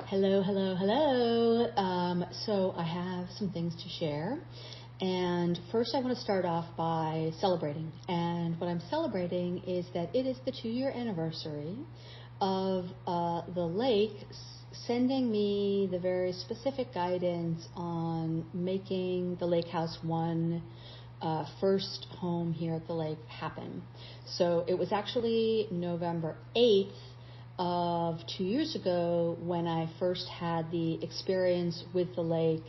Hello, hello, hello. So I have some things to share. And first I want to start off by celebrating. And what I'm celebrating is that it is the 2-year anniversary of the lake sending me the very specific guidance on making the Lake House 1 first home here at the lake happen. So it was actually November 8th of 2 years ago when I first had the experience with the lake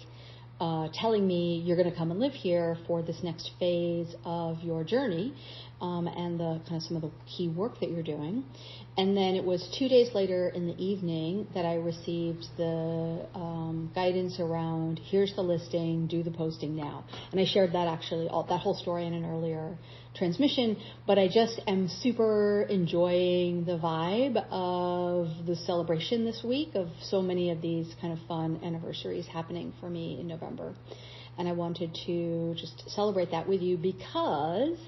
telling me you're going to come and live here for this next phase of your journey and the kind of some of the key work that you're doing. And then it was 2 days later in the evening that I received the guidance around here's the listing, do the posting now. And I shared that actually, that whole story in an earlier transmission, but I just am super enjoying the vibe of the celebration this week of so many of these kind of fun anniversaries happening for me in November. And I wanted to just celebrate that with you because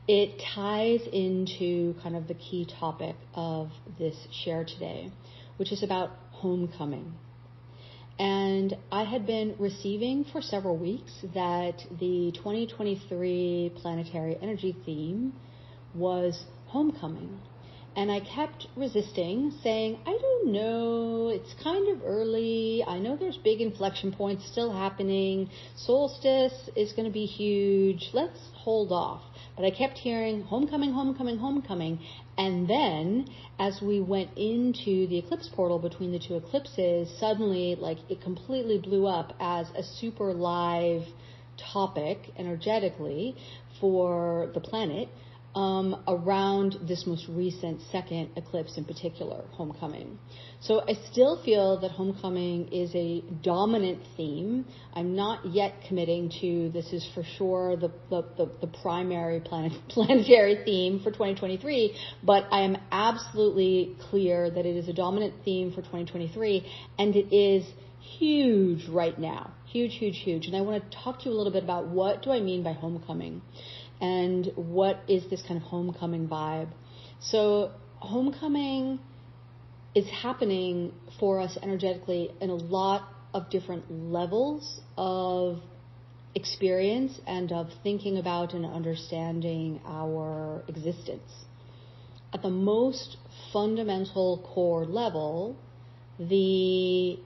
it ties into kind of the key topic of this share today, which is about homecoming. And I had been receiving for several weeks that the 2023 planetary energy theme was homecoming. And I kept resisting, saying, I don't know, it's kind of early. I know there's big inflection points still happening. Solstice is going to be huge. Let's hold off. But I kept hearing homecoming, homecoming, homecoming. And then as we went into the eclipse portal between the two eclipses, suddenly like it completely blew up as a super live topic energetically for the planet around this most recent second eclipse in particular, homecoming. So I still feel that homecoming is a dominant theme. I'm not yet committing to this is for sure the primary planetary theme for 2023, but I am absolutely clear that it is a dominant theme for 2023, and it is huge right now. Huge, huge, huge. And I want to talk to you a little bit about what do I mean by homecoming and what is this kind of homecoming vibe. So homecoming is happening for us energetically in a lot of different levels of experience and of thinking about and understanding our existence. At the most fundamental core level, the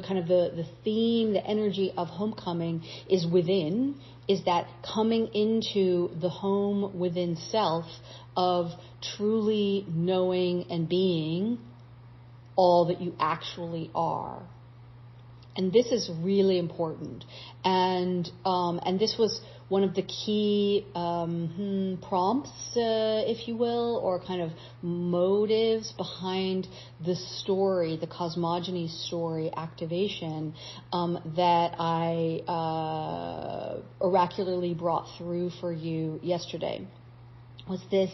kind of the theme, the energy of homecoming is within, is that coming into the home within self of truly knowing and being all that you actually are. And this is really important. And this was one of the key prompts, if you will, or kind of motives behind the story, the Cosmogony Story activation that I oracularly brought through for you yesterday. Was this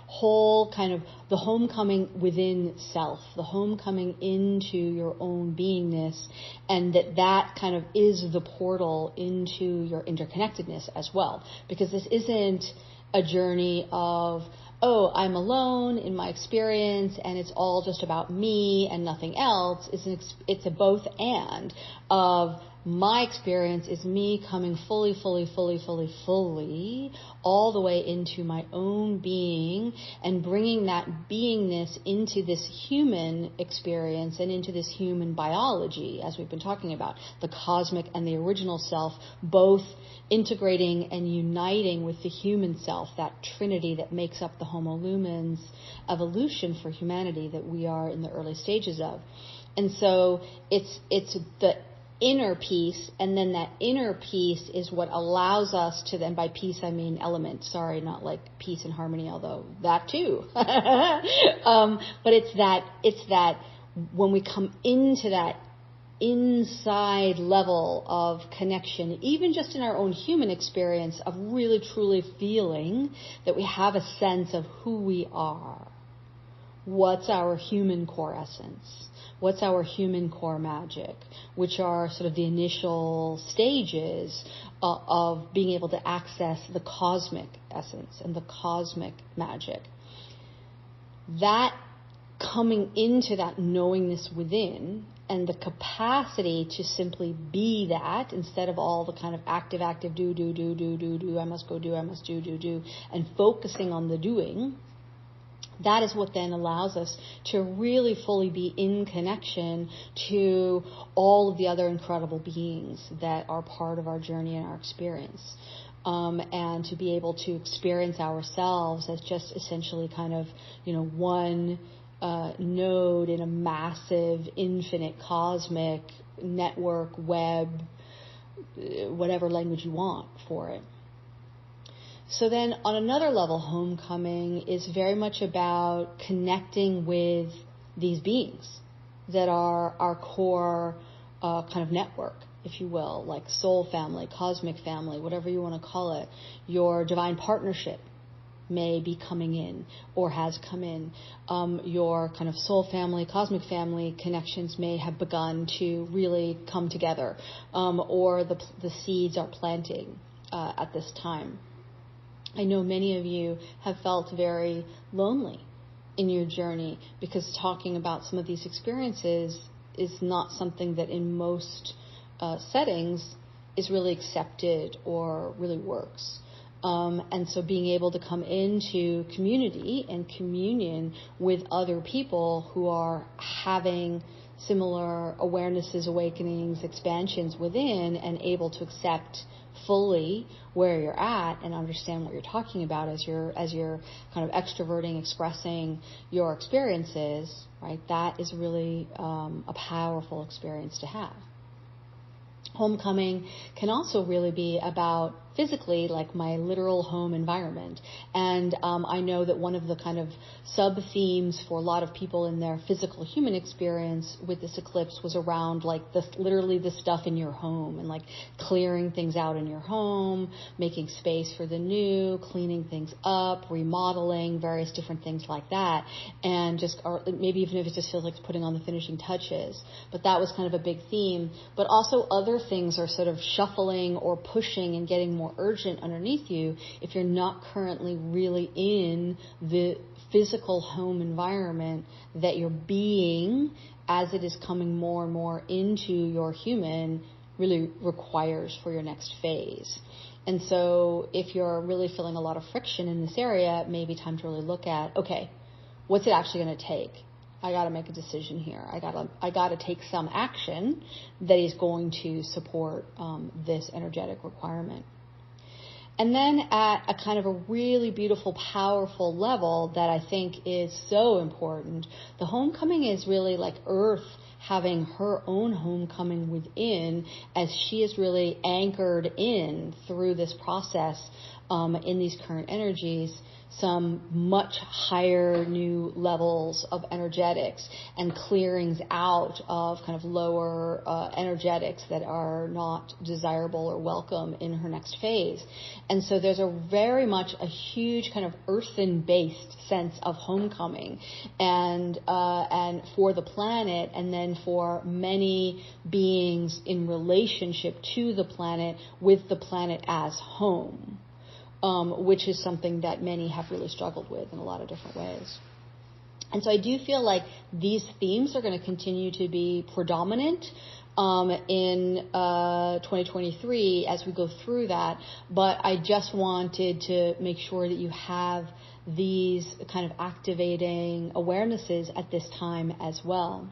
whole kind of the homecoming within self, the homecoming into your own beingness, and that kind of is the portal into your interconnectedness as well. Because this isn't a journey of, oh, I'm alone in my experience and it's all just about me and nothing else. It's a both and of my experience is me coming fully, all the way into my own being and bringing that beingness into this human experience and into this human biology, as we've been talking about, the cosmic and the original self, both integrating and uniting with the human self, that trinity that makes up the Homo lumens evolution for humanity that we are in the early stages of. And so it's the inner peace, and then that inner peace is what allows us to then, by peace I mean element, sorry, not like peace and harmony, although that too. But it's that when we come into that inside level of connection, even just in our own human experience of really truly feeling that we have a sense of who we are. What's our human core essence? What's our human core magic? Which are sort of the initial stages of being able to access the cosmic essence and the cosmic magic. That coming into that knowingness within and the capacity to simply be that instead of all the kind of active, do, I must go do, I must do, and focusing on the doing, that is what then allows us to really fully be in connection to all of the other incredible beings that are part of our journey and our experience. And to be able to experience ourselves as just essentially kind of, one node in a massive, infinite, cosmic network, web, whatever language you want for it. So then on another level, homecoming is very much about connecting with these beings that are our core kind of network, if you will, like soul family, cosmic family, whatever you want to call it. Your divine partnership may be coming in or has come in. Your kind of soul family, cosmic family connections may have begun to really come together, or the seeds are planting at this time. I know many of you have felt very lonely in your journey because talking about some of these experiences is not something that in most settings is really accepted or really works. And so being able to come into community and communion with other people who are having similar awarenesses, awakenings, expansions within, and able to accept fully where you're at and understand what you're talking about as you're kind of extroverting, expressing your experiences, right? That is really a powerful experience to have. Homecoming can also really be about physically, like my literal home environment. And I know that one of the kind of sub-themes for a lot of people in their physical human experience with this eclipse was around like literally the stuff in your home and like clearing things out in your home, making space for the new, cleaning things up, remodeling, various different things like that. And just, or maybe even if it just feels like putting on the finishing touches. But that was kind of a big theme. But also other things are sort of shuffling or pushing and getting more urgent underneath you if you're not currently really in the physical home environment that your being, as it is coming more and more into your human, really requires for your next phase. And so if you're really feeling a lot of friction in this area, it may be time to really look at, okay, what's it actually going to take? I got to make a decision here. I got to take some action that is going to support this energetic requirement. And then at a kind of a really beautiful, powerful level that I think is so important, the homecoming is really like Earth having her own homecoming within as she is really anchored in through this process in these current energies, some much higher new levels of energetics and clearings out of kind of lower energetics that are not desirable or welcome in her next phase. And so there's a very much a huge kind of earthen-based sense of homecoming and for the planet and then for many beings in relationship to the planet with the planet as home. Which is something that many have really struggled with in a lot of different ways. And so I do feel like these themes are going to continue to be predominant in 2023 as we go through that, but I just wanted to make sure that you have these kind of activating awarenesses at this time as well.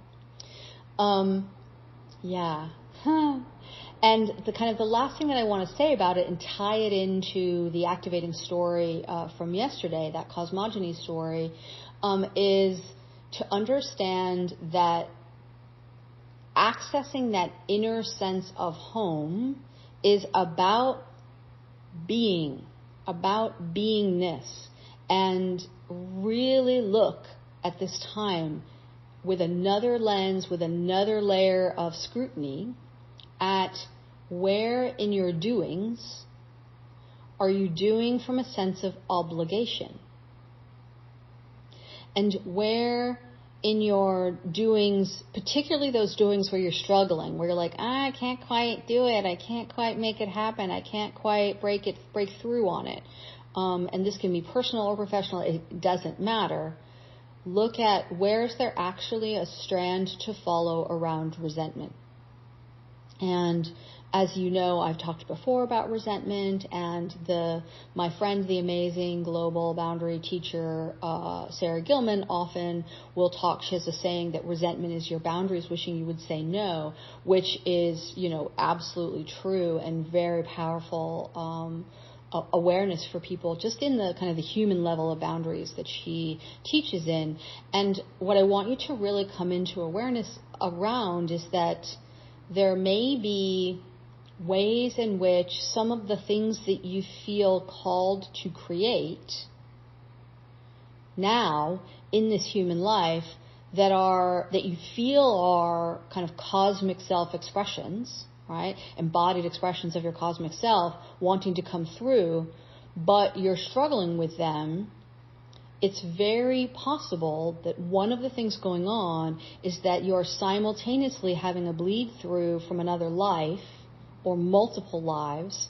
And the last thing that I want to say about it and tie it into the activating story from yesterday, that Cosmogony story, is to understand that accessing that inner sense of home is about being, about beingness, and really look at this time with another lens, with another layer of scrutiny at where in your doings are you doing from a sense of obligation? And where in your doings, particularly those doings where you're struggling, where you're like, I can't quite do it, I can't quite make it happen, I can't quite break through on it. And this can be personal or professional, it doesn't matter. look at where is there actually a strand to follow around resentment. And as you know, I've talked before about resentment, and my friend, the amazing global boundary teacher, Sarah Gilman, often will talk. She has a saying that resentment is your boundaries wishing you would say no, which is, absolutely true and very powerful awareness for people just in the kind of the human level of boundaries that she teaches in. And what I want you to really come into awareness around is that there may be ways in which some of the things that you feel called to create now in this human life that you feel are kind of cosmic self-expressions, right? Embodied expressions of your cosmic self wanting to come through, but you're struggling with them. It's very possible that one of the things going on is that you're simultaneously having a bleed through from another life or multiple lives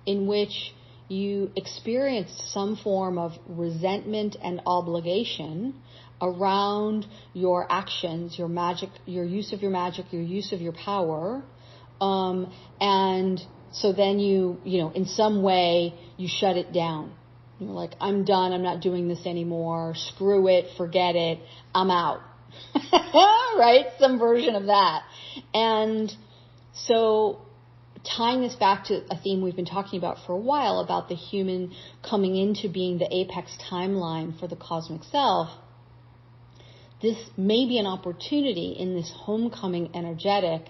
in which you experienced some form of resentment and obligation around your actions, your magic, your use of your magic, your use of your power. And so then you in some way you shut it down. You're like, I'm done. I'm not doing this anymore. Screw it. Forget it. I'm out. Right? Some version of that. And so tying this back to a theme we've been talking about for a while about the human coming into being the apex timeline for the cosmic self, this may be an opportunity in this homecoming energetic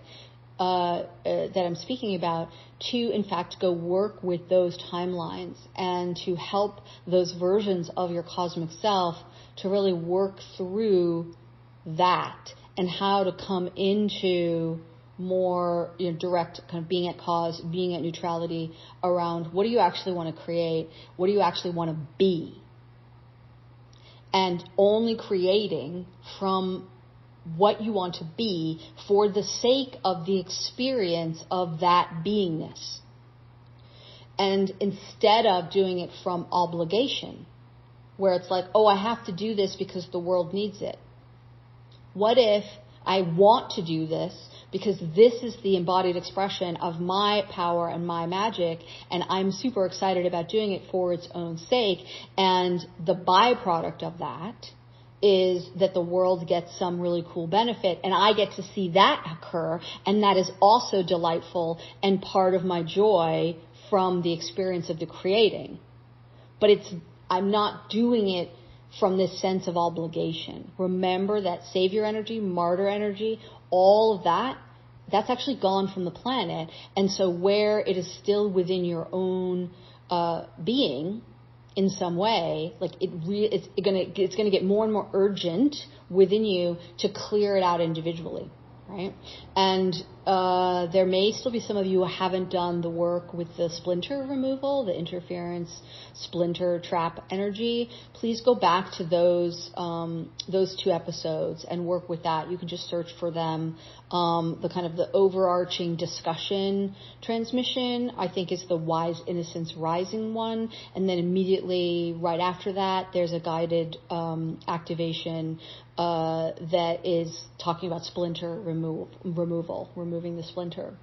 that I'm speaking about to, in fact, go work with those timelines and to help those versions of your cosmic self to really work through that and how to come into more direct kind of being at cause, being at neutrality around what do you actually want to create, what do you actually want to be, and only creating from what you want to be for the sake of the experience of that beingness. And instead of doing it from obligation, where it's like, oh, I have to do this because the world needs it. What if I want to do this because this is the embodied expression of my power and my magic, and I'm super excited about doing it for its own sake, and the byproduct of that is that the world gets some really cool benefit, and I get to see that occur, and that is also delightful and part of my joy from the experience of the creating. But I'm not doing it from this sense of obligation. Remember that savior energy, martyr energy, all of that, that's actually gone from the planet. And so where it is still within your own being, in some way, like it's gonna get more and more urgent within you to clear it out individually, right? And there may still be some of you who haven't done the work with the splinter removal, the interference splinter trap energy. Please go back to those 2 episodes and work with that. You can just search for them. The kind of the overarching discussion transmission, I think, is the Wise Innocence Rising one. And then immediately right after that, there's a guided activation that is talking about splinter removing the splinter.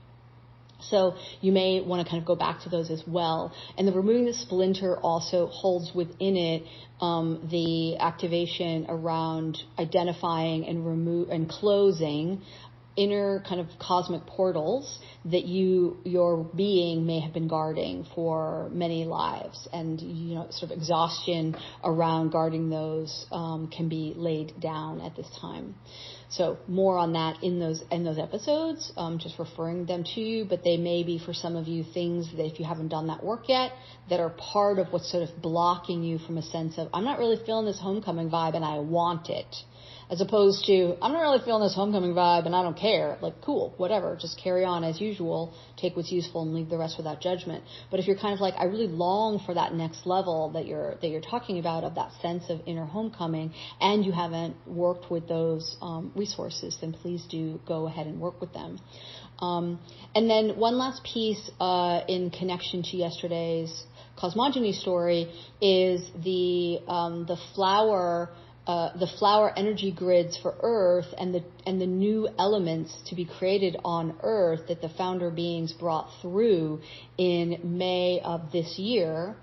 So you may want to kind of go back to those as well. And the removing the splinter also holds within it the activation around identifying and closing inner kind of cosmic portals that your being may have been guarding for many lives, and sort of exhaustion around guarding those can be laid down at this time. So more on that in those episodes, just referring them to you, but they may be for some of you things that if you haven't done that work yet, that are part of what's sort of blocking you from a sense of, I'm not really feeling this homecoming vibe and I want it. As opposed to, I'm not really feeling this homecoming vibe and I don't care. Like, cool, whatever, just carry on as usual, take what's useful and leave the rest without judgment. But if you're kind of like, I really long for that next level that you're talking about, of that sense of inner homecoming, and you haven't worked with those resources, then please do go ahead and work with them. And then one last piece in connection to yesterday's Cosmogony story is the flower the flower energy grids for Earth and the new elements to be created on Earth that the founder beings brought through in May of this year,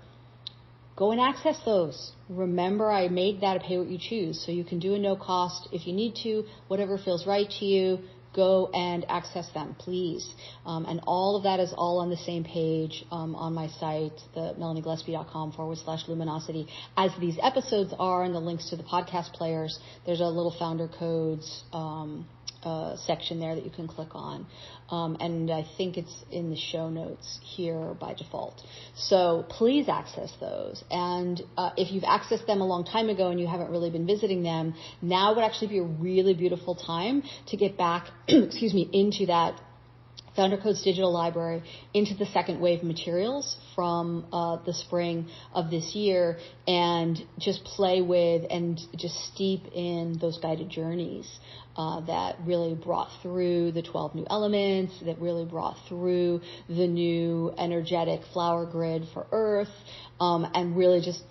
go and access those. Remember, I made that a pay what you choose, so you can do a no cost if you need to, whatever feels right to you. Go and access them, please. And all of that is all on the same page on my site, the melaniegillespie.com/luminosity. As these episodes are, and the links to the podcast players, there's a little founder codes section there that you can click on. And I think it's in the show notes here by default. So please access those. And if you've accessed them a long time ago and you haven't really been visiting them, now would actually be a really beautiful time to get back, into that Founder Codes digital library, into the second wave materials from the spring of this year, and just play with and just steep in those guided journeys that really brought through the 12 new elements, that really brought through the new energetic flower grid for Earth, and really just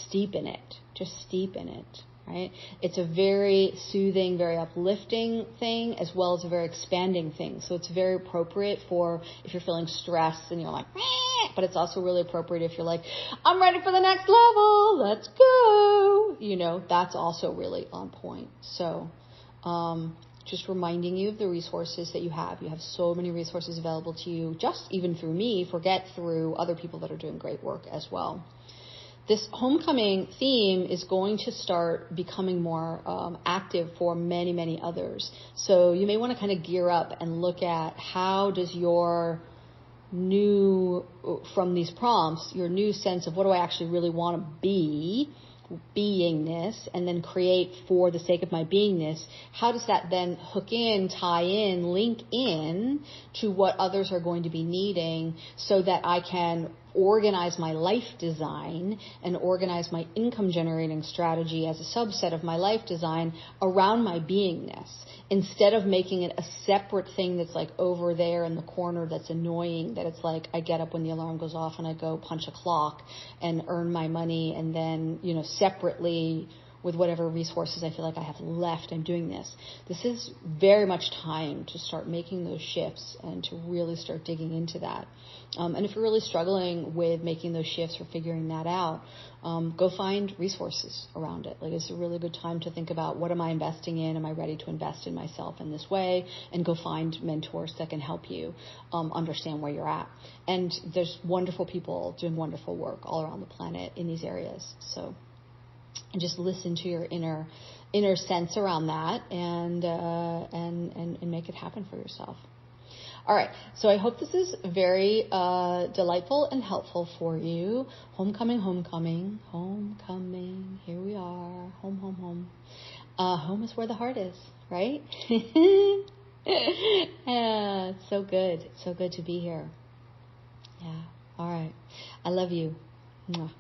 steep in it. Just steep in it. Right? It's a very soothing, very uplifting thing, as well as a very expanding thing. So it's very appropriate for if you're feeling stressed and you're like, meh, but it's also really appropriate if you're like, I'm ready for the next level, let's go. That's also really on point. So just reminding you of the resources that you have. You have so many resources available to you, just even through me, forget through other people that are doing great work as well. This homecoming theme is going to start becoming more active for many, many others. So you may want to kind of gear up and look at how does your from these prompts, your new sense of what do I actually really want to be, beingness, and then create for the sake of my beingness, how does that then hook in, tie in, link in to what others are going to be needing so that I can organize my life design and organize my income generating strategy as a subset of my life design around my beingness, instead of making it a separate thing that's like over there in the corner that's annoying, that it's like I get up when the alarm goes off and I go punch a clock and earn my money, and then separately with whatever resources I feel like I have left, I'm doing this. This is very much time to start making those shifts and to really start digging into that. And if you're really struggling with making those shifts or figuring that out, go find resources around it. Like, it's a really good time to think about, what am I investing in? Am I ready to invest in myself in this way? And go find mentors that can help you understand where you're at. And there's wonderful people doing wonderful work all around the planet in these areas. So, and just listen to your inner sense around that, and make it happen for yourself. All right, so I hope this is very delightful and helpful for you. Homecoming, here we are, home. Home is where the heart is, right? Yeah, it's so good to be here. Yeah, all right, I love you. Mwah.